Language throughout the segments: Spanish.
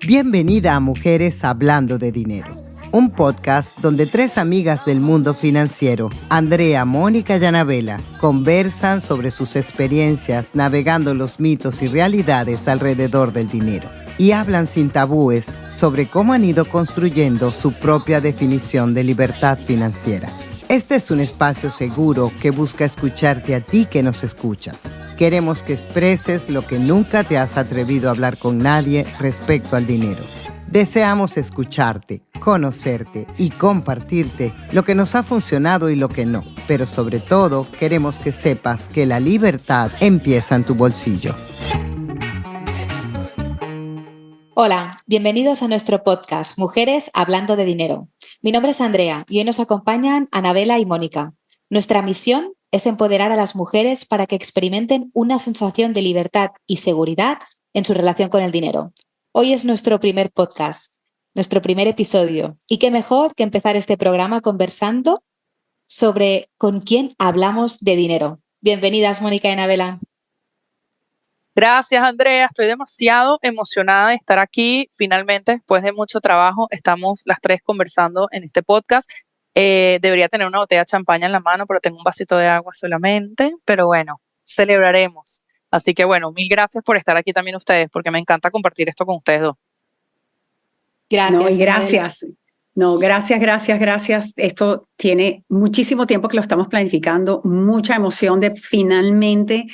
Bienvenida a Mujeres Hablando de Dinero, un podcast donde tres amigas del mundo financiero, Andrea, Mónica y Anabela, conversan sobre sus experiencias navegando los mitos y realidades alrededor del dinero y hablan sin tabúes sobre cómo han ido construyendo su propia definición de libertad financiera. Este es un espacio seguro que busca escucharte a ti que nos escuchas. Queremos que expreses lo que nunca te has atrevido a hablar con nadie respecto al dinero. Deseamos escucharte, conocerte y compartirte lo que nos ha funcionado y lo que no. Pero sobre todo, queremos que sepas que la libertad empieza en tu bolsillo. Hola, bienvenidos a nuestro podcast Mujeres Hablando de Dinero. Mi nombre es Andrea y hoy nos acompañan Anabela y Mónica. Nuestra misión es empoderar a las mujeres para que experimenten una sensación de libertad y seguridad en su relación con el dinero. Hoy es nuestro primer podcast, nuestro primer episodio. Y qué mejor que empezar este programa conversando sobre con quién hablamos de dinero. Bienvenidas, Mónica y Anabela. Gracias, Andrea. Estoy demasiado emocionada de estar aquí. Finalmente, después de mucho trabajo, estamos las tres conversando en este podcast. Debería tener una botella de champaña en la mano, pero tengo un vasito de agua solamente. Pero bueno, celebraremos. Así que bueno, mil gracias por estar aquí también ustedes, porque me encanta compartir esto con ustedes dos. Gracias. No, y gracias. No, gracias. Esto tiene muchísimo tiempo que lo estamos planificando, mucha emoción de finalmente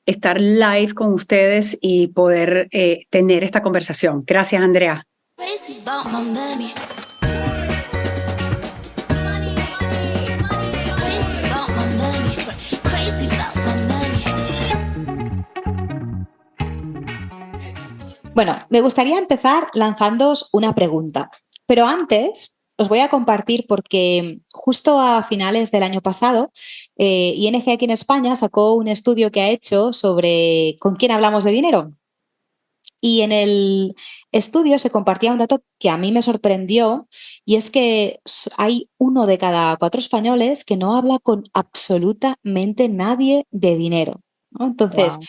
estar live con ustedes y poder tener esta conversación. Gracias, Andrea. Bueno, me gustaría empezar lanzándoos una pregunta, pero antes os voy a compartir porque justo a finales del año pasado ING aquí en España sacó un estudio que ha hecho sobre con quién hablamos de dinero. Y en el estudio se compartía un dato que a mí me sorprendió y es que hay 1 de cada 4 españoles que no habla con absolutamente nadie de dinero, ¿no? Entonces, Wow.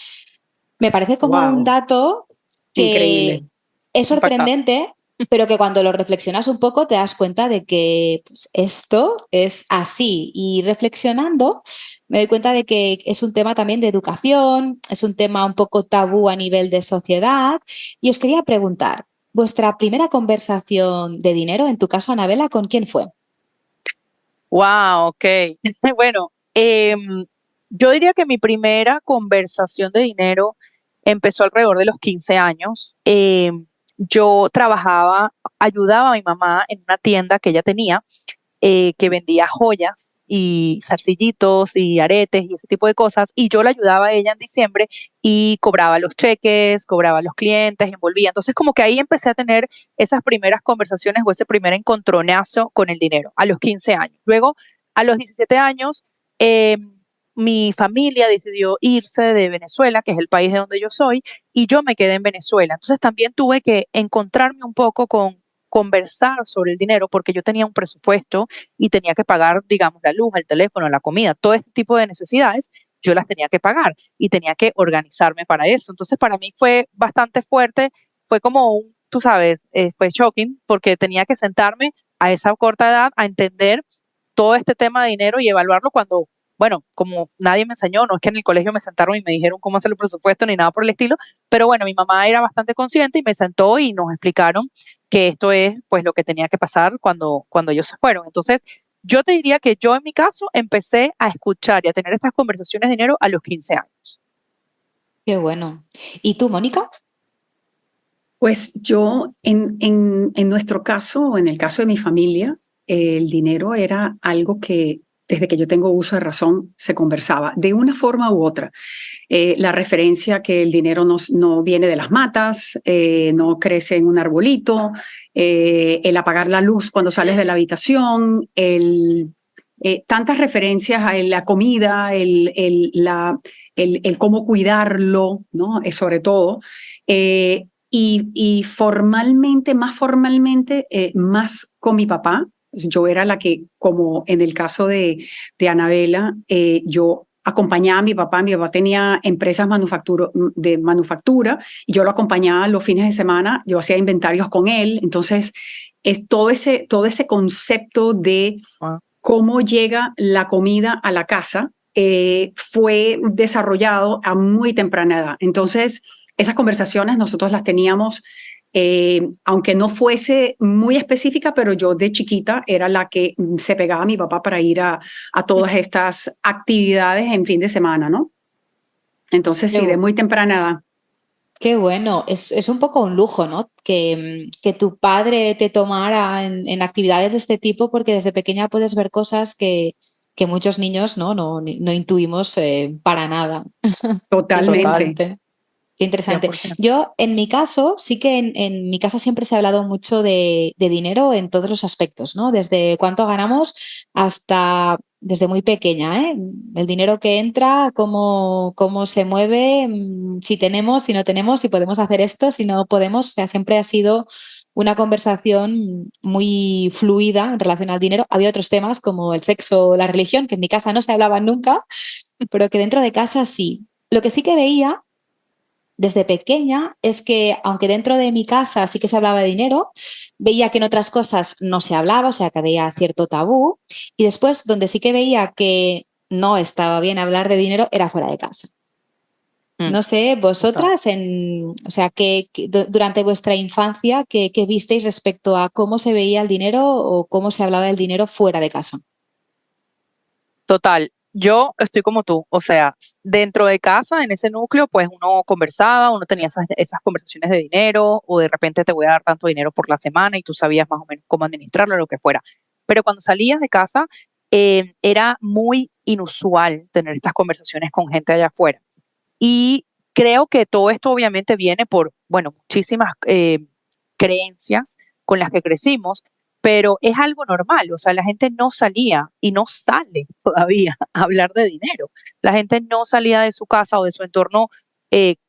me parece como un dato que increíble, es sorprendente, pero que cuando lo reflexionas un poco te das cuenta de que pues, esto es así. Y reflexionando me doy cuenta de que es un tema también de educación, es un tema un poco tabú a nivel de sociedad. Y os quería preguntar, ¿vuestra primera conversación de dinero, en tu caso, Anabela, con quién fue? Wow, ok. Bueno, yo diría que mi primera conversación de dinero empezó alrededor de los 15 años. Yo ayudaba a mi mamá en una tienda que ella tenía, que vendía joyas y zarcillitos y aretes y ese tipo de cosas, y yo la ayudaba a ella en diciembre y cobraba los cheques, cobraba a los clientes, envolvía. Entonces como que ahí empecé a tener esas primeras conversaciones o ese primer encontronazo con el dinero a los 15 años. Luego, a los 17 años, mi familia decidió irse de Venezuela, que es el país de donde yo soy, y yo me quedé en Venezuela. Entonces también tuve que encontrarme un poco con conversar sobre el dinero porque yo tenía un presupuesto y tenía que pagar, digamos, la luz, el teléfono, la comida, todo este tipo de necesidades, yo las tenía que pagar y tenía que organizarme para eso. Entonces para mí fue bastante fuerte, fue como tú sabes, fue shocking porque tenía que sentarme a esa corta edad a entender todo este tema de dinero y evaluarlo cuando, bueno, como nadie me enseñó, no es que en el colegio me sentaron y me dijeron cómo hacer el presupuesto ni nada por el estilo, pero bueno, mi mamá era bastante consciente y me sentó y nos explicaron que esto es pues lo que tenía que pasar cuando ellos se fueron. Entonces, yo te diría que yo en mi caso empecé a escuchar y a tener estas conversaciones de dinero a los 15 años. Qué bueno. ¿Y tú, Mónica? Pues yo, en nuestro caso, o en el caso de mi familia, el dinero era algo que desde que yo tengo uso de razón se conversaba de una forma u otra. La referencia que el dinero no viene de las matas, no crece en un arbolito, el apagar la luz cuando sales de la habitación, tantas referencias a la comida, el cómo cuidarlo, ¿no? Sobre todo. Y formalmente, más con mi papá. Yo era la que, como en el caso de Anabela, yo acompañaba a mi papá tenía empresas de manufactura y yo lo acompañaba los fines de semana, yo hacía inventarios con él, entonces es todo ese concepto de Wow. cómo llega la comida a la casa fue desarrollado a muy temprana edad. Entonces, esas conversaciones nosotros las teníamos, aunque no fuese muy específica, pero yo de chiquita era la que se pegaba a mi papá para ir a todas estas actividades en fin de semana, ¿no? Entonces, sí, de muy temprana edad. Qué bueno, es un poco un lujo, ¿no? Que tu padre te tomara en actividades de este tipo, porque desde pequeña puedes ver cosas que muchos niños no intuimos para nada. Totalmente. Qué interesante. 100%. Yo, en mi caso, sí que en mi casa siempre se ha hablado mucho de dinero en todos los aspectos, ¿no? Desde cuánto ganamos hasta desde muy pequeña, ¿eh? El dinero que entra, cómo se mueve, si tenemos, si no tenemos, si podemos hacer esto, si no podemos. O sea, siempre ha sido una conversación muy fluida en relación al dinero. Había otros temas como el sexo o la religión, que en mi casa no se hablaban nunca, pero que dentro de casa sí. Lo que sí que veía desde pequeña es que, aunque dentro de mi casa sí que se hablaba de dinero, veía que en otras cosas no se hablaba, o sea, que había cierto tabú. Y después, donde sí que veía que no estaba bien hablar de dinero, era fuera de casa. No sé, vosotras, o sea, durante vuestra infancia, ¿qué visteis respecto a cómo se veía el dinero o cómo se hablaba del dinero fuera de casa? Total, yo estoy como tú, o sea, dentro de casa, en ese núcleo, pues uno conversaba, uno tenía esas conversaciones de dinero, o de repente te voy a dar tanto dinero por la semana y tú sabías más o menos cómo administrarlo, lo que fuera. Pero cuando salías de casa, era muy inusual tener estas conversaciones con gente allá afuera. Y creo que todo esto obviamente viene por, bueno, muchísimas creencias con las que crecimos, pero es algo normal, o sea, la gente no salía y no sale todavía a hablar de dinero. La gente no salía de su casa o de su entorno,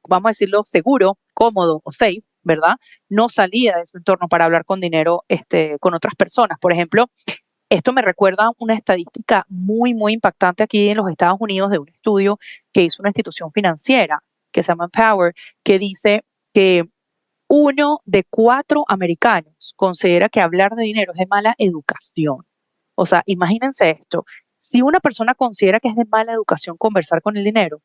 vamos a decirlo, seguro, cómodo o safe, ¿verdad? No salía de su entorno para hablar con dinero, con otras personas. Por ejemplo, esto me recuerda una estadística muy, muy impactante aquí en los Estados Unidos de un estudio que hizo una institución financiera que se llama Empower, que dice que 1 de 4 americanos considera que hablar de dinero es de mala educación. O sea, imagínense esto. Si una persona considera que es de mala educación conversar con el dinero,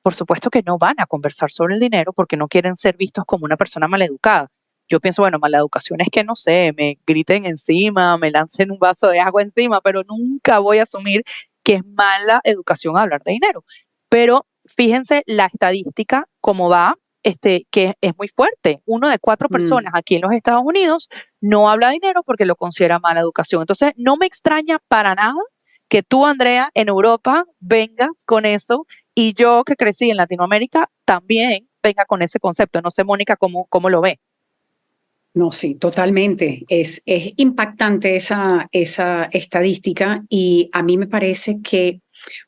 por supuesto que no van a conversar sobre el dinero porque no quieren ser vistos como una persona maleducada. Yo pienso, bueno, mala educación es que, no sé, me griten encima, me lancen un vaso de agua encima, pero nunca voy a asumir que es mala educación hablar de dinero. Pero fíjense la estadística, cómo va, que es muy fuerte. 1 de 4 personas aquí en los Estados Unidos no habla de dinero porque lo considera mala educación. Entonces, no me extraña para nada que tú, Andrea, en Europa vengas con eso y yo que crecí en Latinoamérica también venga con ese concepto. No sé, Mónica, cómo lo ve. No, sí, totalmente. Es impactante esa estadística y a mí me parece que,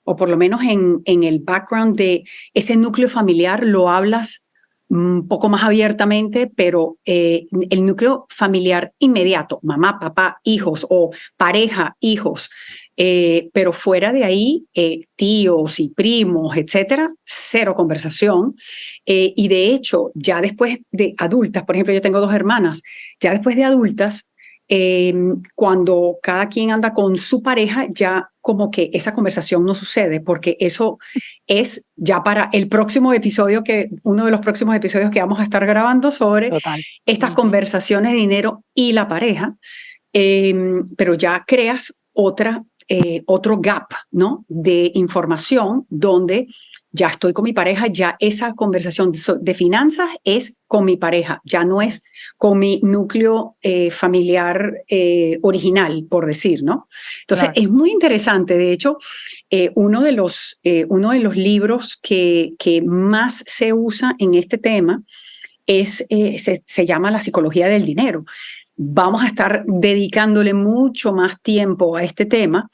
o por lo menos en el background de ese núcleo familiar, lo hablas un poco más abiertamente, pero el núcleo familiar inmediato, mamá, papá, hijos o pareja, hijos, pero fuera de ahí, tíos y primos, etcétera, cero conversación. Y de hecho, ya después de adultas, por ejemplo, yo tengo 2 hermanas, ya después de adultas, cuando cada quien anda con su pareja, ya como que esa conversación no sucede, porque eso es ya para el próximo episodio, uno de los próximos episodios que vamos a estar grabando sobre estas conversaciones de dinero y la pareja, pero ya creas otro gap, ¿no? De información donde ya estoy con mi pareja, ya esa conversación de finanzas es con mi pareja, ya no es con mi núcleo familiar original, por decir, ¿no? Entonces, es muy interesante. De hecho, uno de los libros que más se usa en este tema se llama La psicología del dinero. Vamos a estar dedicándole mucho más tiempo a este tema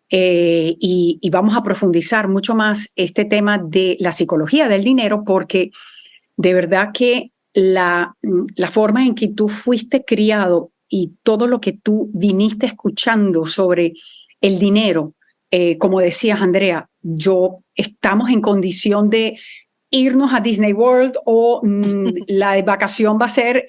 y vamos a profundizar mucho más este tema de la psicología del dinero, porque de verdad que la forma en que tú fuiste criado y todo lo que tú viniste escuchando sobre el dinero como decías, Andrea, estamos en condición de irnos a Disney World o la vacación va a ser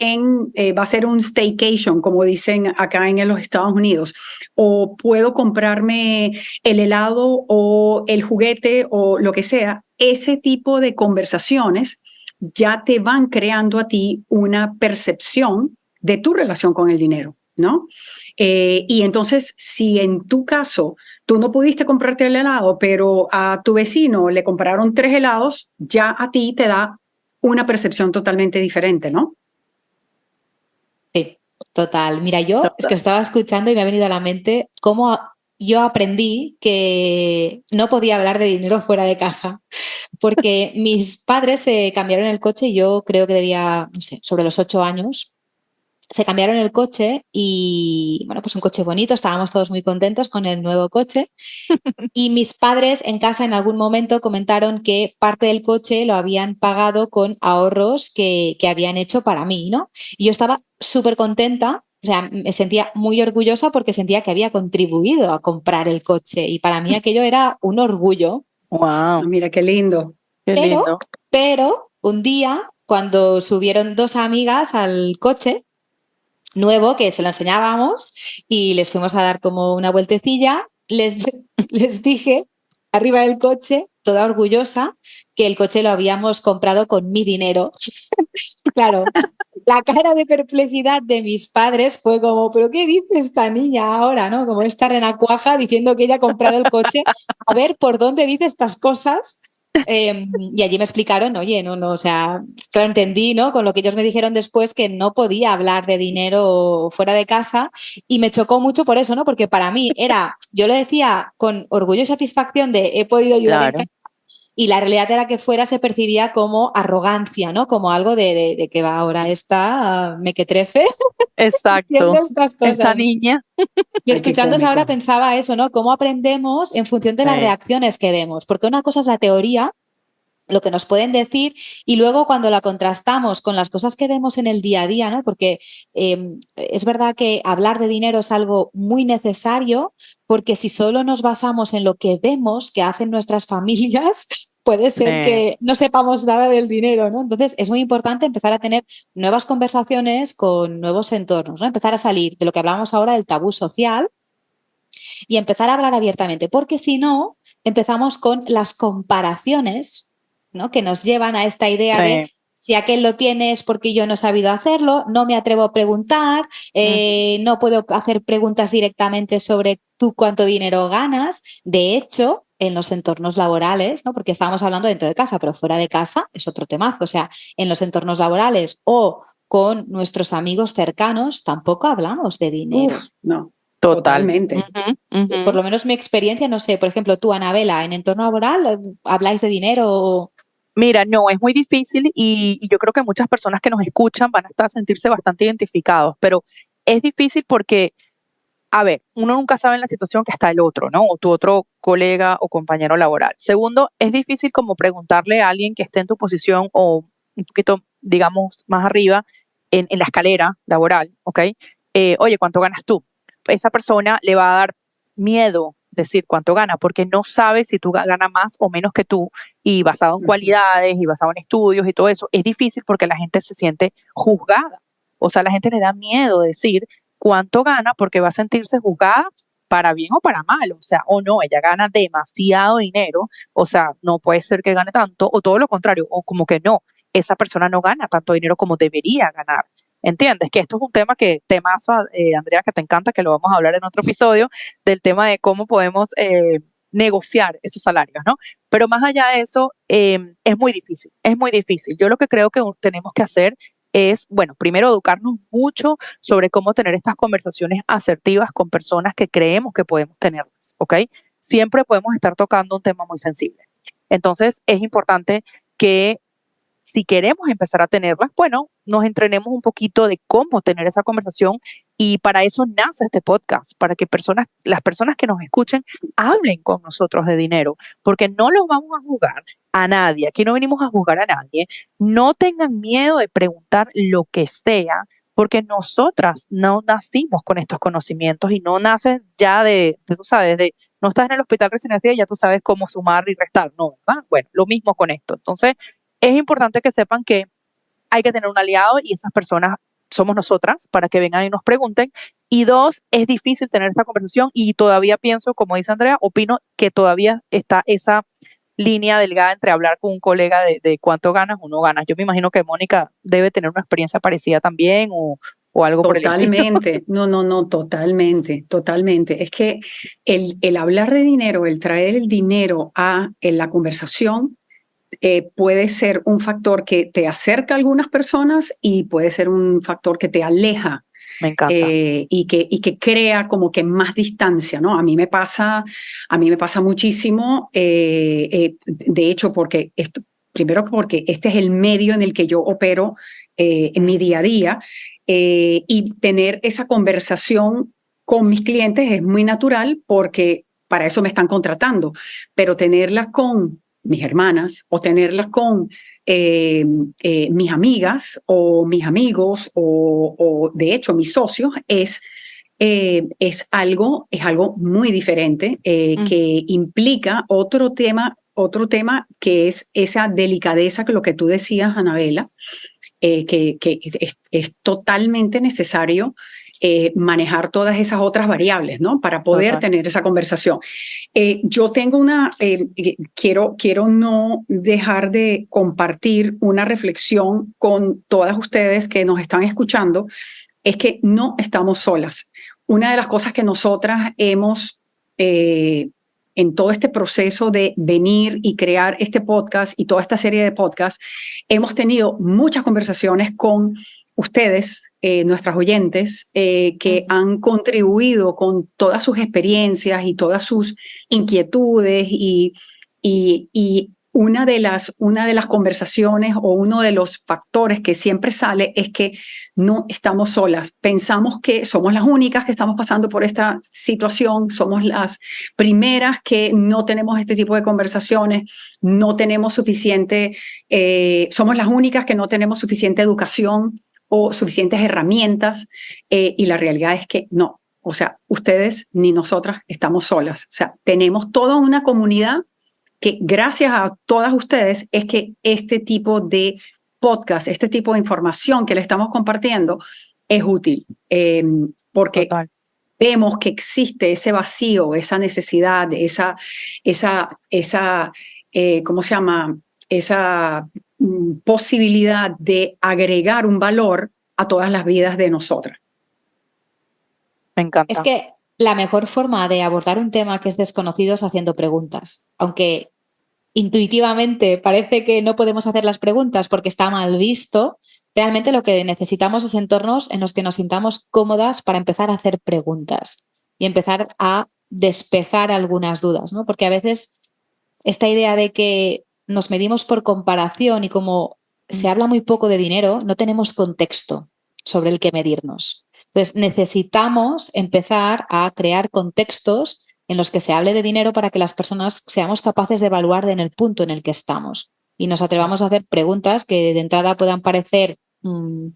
un staycation, como dicen acá en los Estados Unidos, o puedo comprarme el helado o el juguete o lo que sea. Ese tipo de conversaciones ya te van creando a ti una percepción de tu relación con el dinero, ¿no? Y entonces, si en tu caso tú no pudiste comprarte el helado, pero a tu vecino le compraron 3 helados, ya a ti te da una percepción totalmente diferente, ¿no? Sí, total. Mira, yo Total. es que estaba escuchando y me ha venido a la mente cómo yo aprendí que no podía hablar de dinero fuera de casa, porque mis padres se cambiaron el coche y yo creo que debía, no sé, sobre los 8 años. Se cambiaron el coche y, bueno, pues un coche bonito, estábamos todos muy contentos con el nuevo coche. Y mis padres en casa en algún momento comentaron que parte del coche lo habían pagado con ahorros que habían hecho para mí, ¿no? Y yo estaba súper contenta, o sea, me sentía muy orgullosa porque sentía que había contribuido a comprar el coche y para mí aquello era un orgullo. Wow, Mira, qué lindo. qué lindo. Pero un día, cuando subieron 2 amigas al coche nuevo, que se lo enseñábamos y les fuimos a dar como una vueltecilla, les dije arriba del coche, toda orgullosa, que el coche lo habíamos comprado con mi dinero. Claro, la cara de perplejidad de mis padres fue como, ¿pero qué dice esta niña ahora? ¿No? Como esta renacuaja diciendo que ella ha comprado el coche. A ver, ¿por dónde dice estas cosas? Y allí me explicaron, oye, no, o sea, claro, entendí, ¿no? Con lo que ellos me dijeron después que no podía hablar de dinero fuera de casa y me chocó mucho por eso, ¿no? Porque para mí yo lo decía con orgullo y satisfacción de he podido ayudar en casa, y la realidad era que fuera se percibía como arrogancia, ¿no? Como algo de que va ahora esta mequetrefe Exacto. haciendo estas cosas. Esta niña. Y escuchándose ahora pensaba eso, ¿no? Cómo aprendemos en función de las reacciones que vemos. Porque una cosa es la teoría, lo que nos pueden decir, y luego cuando la contrastamos con las cosas que vemos en el día a día, ¿no? Porque es verdad que hablar de dinero es algo muy necesario, porque si solo nos basamos en lo que vemos que hacen nuestras familias, puede ser que no sepamos nada del dinero, ¿no? Entonces es muy importante empezar a tener nuevas conversaciones con nuevos entornos, ¿no? Empezar a salir de lo que hablamos ahora del tabú social y empezar a hablar abiertamente, porque si no, empezamos con las comparaciones, ¿no? Que nos llevan a esta idea de si aquel lo tiene es porque yo no he sabido hacerlo, no me atrevo a preguntar, no puedo hacer preguntas directamente sobre tú cuánto dinero ganas. De hecho, en los entornos laborales, ¿no? Porque estábamos hablando dentro de casa, pero fuera de casa es otro temazo. O sea, en los entornos laborales o con nuestros amigos cercanos tampoco hablamos de dinero. No. Totalmente. Por lo menos mi experiencia, no sé, por ejemplo, tú, Anabela, en entorno laboral, ¿habláis de dinero? Mira, no, es muy difícil y yo creo que muchas personas que nos escuchan van a estar a sentirse bastante identificados, pero es difícil porque, a ver, uno nunca sabe en la situación que está el otro, ¿no? O tu otro colega o compañero laboral. Segundo, es difícil como preguntarle a alguien que esté en tu posición o un poquito, digamos, más arriba en la escalera laboral, ¿ok? Oye, ¿cuánto ganas tú? Esa persona le va a dar miedo decir cuánto gana, porque no sabe si tú ganas más o menos que tú, y basado en cualidades y basado en estudios y todo eso, es difícil porque la gente se siente juzgada. O sea, la gente le da miedo decir cuánto gana porque va a sentirse juzgada para bien o para mal. O sea, o no, ella gana demasiado dinero, o sea, no puede ser que gane tanto, o todo lo contrario, o como que no, esa persona no gana tanto dinero como debería ganar. ¿Entiendes? Que esto es un tema temazo, Andrea, que te encanta, que lo vamos a hablar en otro episodio, del tema de cómo podemos negociar esos salarios, ¿no? Pero más allá de eso, es muy difícil, es muy difícil. Yo lo que creo que tenemos que hacer es, bueno, primero educarnos mucho sobre cómo tener estas conversaciones asertivas con personas que creemos que podemos tenerlas, ¿ok? Siempre podemos estar tocando un tema muy sensible. Entonces, es importante que si queremos empezar a tenerlas, bueno, nos entrenemos un poquito de cómo tener esa conversación, y para eso nace este podcast, para que las personas que nos escuchen hablen con nosotros de dinero, porque no los vamos a juzgar a nadie, aquí no venimos a juzgar a nadie. No tengan miedo de preguntar lo que sea, porque nosotras no nacimos con estos conocimientos y no nacen ya tú sabes, no estás en el hospital recién nacida y ya tú sabes cómo sumar y restar, no, ¿verdad? Bueno, lo mismo con esto. Entonces, es importante que sepan que hay que tener un aliado y esas personas somos nosotras para que vengan y nos pregunten. Y dos, es difícil tener esta conversación y todavía pienso, como dice Andrea, opino que todavía está esa línea delgada entre hablar con un colega de cuánto ganas o no ganas. Yo me imagino que Mónica debe tener una experiencia parecida también o algo por el estilo. Totalmente, no, totalmente, totalmente. Es que el hablar de dinero, el traer el dinero en la conversación, puede ser un factor que te acerca a algunas personas y puede ser un factor que te aleja. Me encanta. Y que crea como que más distancia, ¿no? A mí me pasa muchísimo, de hecho, primero porque este es el medio en el que yo opero en mi día a día, y tener esa conversación con mis clientes es muy natural porque para eso me están contratando, pero tenerla con mis hermanas o tenerla con mis amigas o mis amigos o de hecho mis socios es algo muy diferente, que implica otro tema que es esa delicadeza que lo que tú decías, Anabela, que es totalmente necesario manejar todas esas otras variables, ¿no? Para poder tener esa conversación. Yo tengo quiero no dejar de compartir una reflexión con todas ustedes que nos están escuchando, es que no estamos solas. Una de las cosas que nosotras hemos, en todo este proceso de venir y crear este podcast y toda esta serie de podcasts, hemos tenido muchas conversaciones con ustedes, nuestras oyentes, que han contribuido con todas sus experiencias y todas sus inquietudes y una de las conversaciones o uno de los factores que siempre sale es que no estamos solas. Pensamos que somos las únicas que estamos pasando por esta situación, somos las primeras que no tenemos este tipo de conversaciones, no tenemos somos las únicas que no tenemos suficiente educación o suficientes herramientas, y la realidad es que no. O sea, ustedes ni nosotras estamos solas. O sea, tenemos toda una comunidad que gracias a todas ustedes es que este tipo de podcast, este tipo de información que le estamos compartiendo es útil, porque vemos que existe ese vacío, esa necesidad, ¿cómo se llama? Esa posibilidad de agregar un valor a todas las vidas de nosotras. Me encanta. Es que la mejor forma de abordar un tema que es desconocido es haciendo preguntas, aunque intuitivamente parece que no podemos hacer las preguntas porque está mal visto. Realmente lo que necesitamos es entornos en los que nos sintamos cómodas para empezar a hacer preguntas y empezar a despejar algunas dudas, ¿no? Porque a veces esta idea de que nos medimos por comparación y como se habla muy poco de dinero, no tenemos contexto sobre el que medirnos. Entonces necesitamos empezar a crear contextos en los que se hable de dinero para que las personas seamos capaces de evaluar en el punto en el que estamos y nos atrevamos a hacer preguntas que de entrada puedan parecer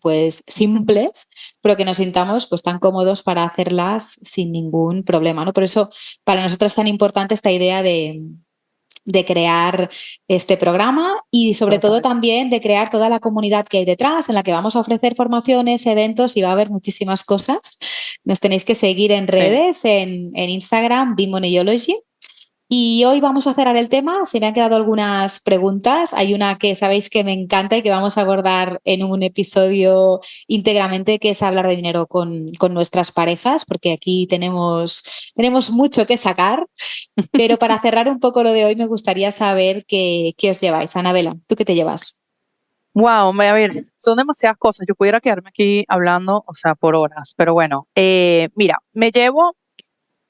pues simples, pero que nos sintamos pues tan cómodos para hacerlas sin ningún problema, ¿no? Por eso para nosotros es tan importante esta idea de crear este programa y sobre todo también de crear toda la comunidad que hay detrás en la que vamos a ofrecer formaciones, eventos y va a haber muchísimas cosas. Nos tenéis que seguir en redes, en Instagram, Bimoneyology. Y hoy vamos a cerrar el tema. Se me han quedado algunas preguntas. Hay una que sabéis que me encanta y que vamos a abordar en un episodio íntegramente, que es hablar de dinero con nuestras parejas, porque aquí tenemos mucho que sacar. Pero para cerrar un poco lo de hoy, me gustaría saber qué os lleváis. Anabela, ¿tú qué te llevas? Wow, a ver, son demasiadas cosas. Yo pudiera quedarme aquí hablando, o sea, por horas, pero bueno, mira, me llevo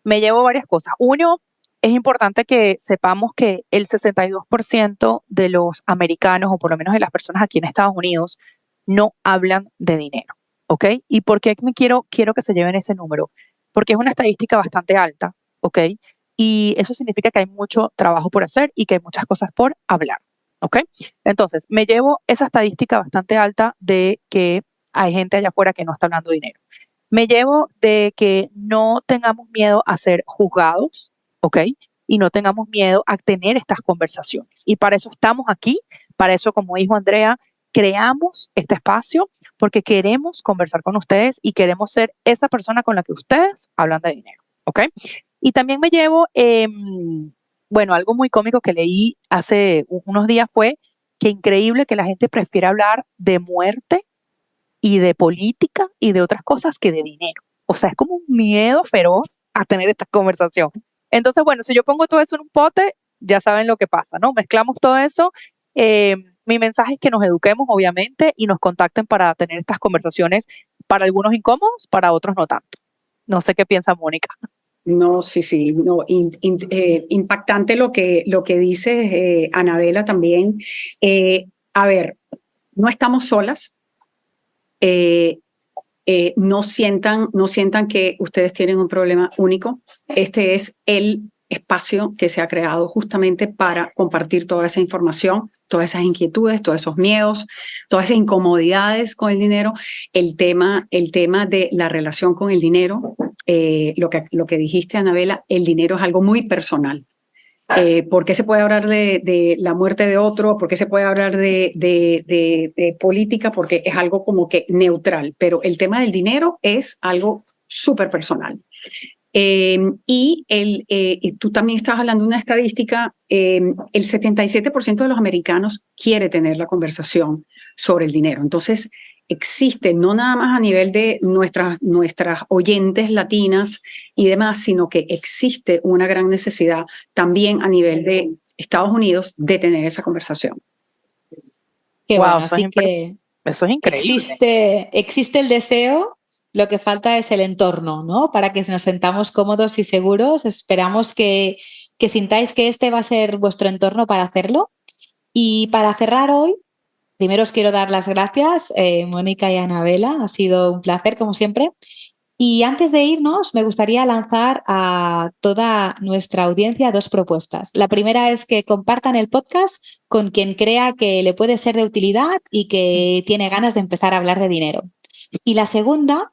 varias cosas. Uno, es importante que sepamos que el 62% de los americanos, o por lo menos de las personas aquí en Estados Unidos, no hablan de dinero, ¿ok? ¿Y por qué quiero que se lleven ese número? Porque es una estadística bastante alta, ¿ok? Y eso significa que hay mucho trabajo por hacer y que hay muchas cosas por hablar, ¿ok? Entonces, me llevo esa estadística bastante alta de que hay gente allá afuera que no está hablando de dinero. Me llevo de que no tengamos miedo a ser juzgados, ¿ok? Y no tengamos miedo a tener estas conversaciones. Y para eso estamos aquí, para eso, como dijo Andrea, creamos este espacio porque queremos conversar con ustedes y queremos ser esa persona con la que ustedes hablan de dinero, ¿ok? Y también me llevo, bueno, algo muy cómico que leí hace unos días fue que increíble que la gente prefiere hablar de muerte y de política y de otras cosas que de dinero. O sea, es como un miedo feroz a tener esta conversación. Entonces, bueno, si yo pongo todo eso en un pote, ya saben lo que pasa, ¿no? Mezclamos todo eso. Mi mensaje es que nos eduquemos, obviamente, y nos contacten para tener estas conversaciones, para algunos incómodos, para otros no tanto. No sé qué piensa Mónica. No, sí, no, impactante lo que dice Anabela también. A ver, no estamos solas. No sientan que ustedes tienen un problema único. Este es el espacio que se ha creado justamente para compartir toda esa información, todas esas inquietudes, todos esos miedos, todas esas incomodidades con el dinero. El tema de la relación con el dinero, lo que dijiste, Anabela, el dinero es algo muy personal. ¿Por qué se puede hablar de la muerte de otro? ¿Por qué se puede hablar de política? Porque es algo como que neutral, pero el tema del dinero es algo súper personal. Y tú también estás hablando de una estadística, el 77% de los americanos quiere tener la conversación sobre el dinero. Entonces, existe no nada más a nivel de nuestras oyentes latinas y demás, sino que existe una gran necesidad también a nivel de Estados Unidos de tener esa conversación. Qué Wow, bueno, así que eso es increíble. Existe el deseo, lo que falta es el entorno, ¿no? Para que nos sentamos cómodos y seguros. Esperamos que sintáis que este va a ser vuestro entorno para hacerlo. Y para cerrar hoy, primero os quiero dar las gracias, Mónica y Anabela. Ha sido un placer, como siempre. Y antes de irnos, me gustaría lanzar a toda nuestra audiencia 2 propuestas. La primera es que compartan el podcast con quien crea que le puede ser de utilidad y que tiene ganas de empezar a hablar de dinero. Y la segunda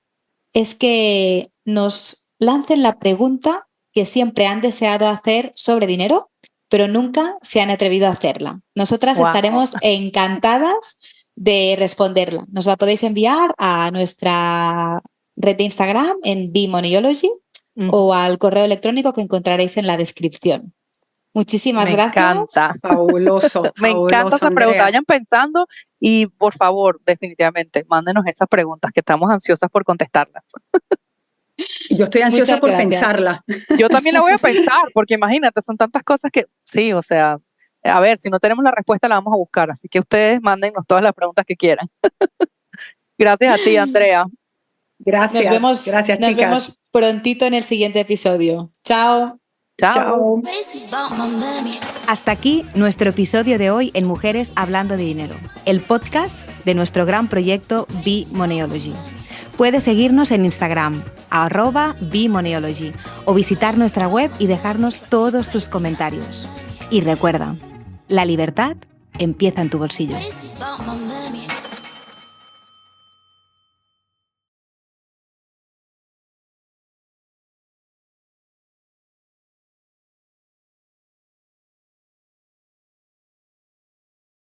es que nos lancen la pregunta que siempre han deseado hacer sobre dinero, pero nunca se han atrevido a hacerla. Nosotras estaremos encantadas de responderla. Nos la podéis enviar a nuestra red de Instagram en BeMoneyology o al correo electrónico que encontraréis en la descripción. Muchísimas gracias. Me encanta. Fabuloso. Me encanta esa Andrea. pregunta. Vayan pensando y, por favor, definitivamente, mándenos esas preguntas que estamos ansiosas por contestarlas. Yo estoy ansiosa por pensarla. Yo también la voy a pensar, porque imagínate, son tantas cosas que, sí, o sea, a ver, si no tenemos la respuesta la vamos a buscar, así que ustedes mándennos todas las preguntas que quieran. Gracias a ti, Andrea. Gracias. Gracias, nos chicas. vemos prontito en el siguiente episodio. Chao. Chao. Hasta aquí nuestro episodio de hoy en Mujeres Hablando de Dinero, el podcast de nuestro gran proyecto BeMoneyology. Puedes seguirnos en Instagram, @BeMoneyology, o visitar nuestra web y dejarnos todos tus comentarios. Y recuerda, la libertad empieza en tu bolsillo.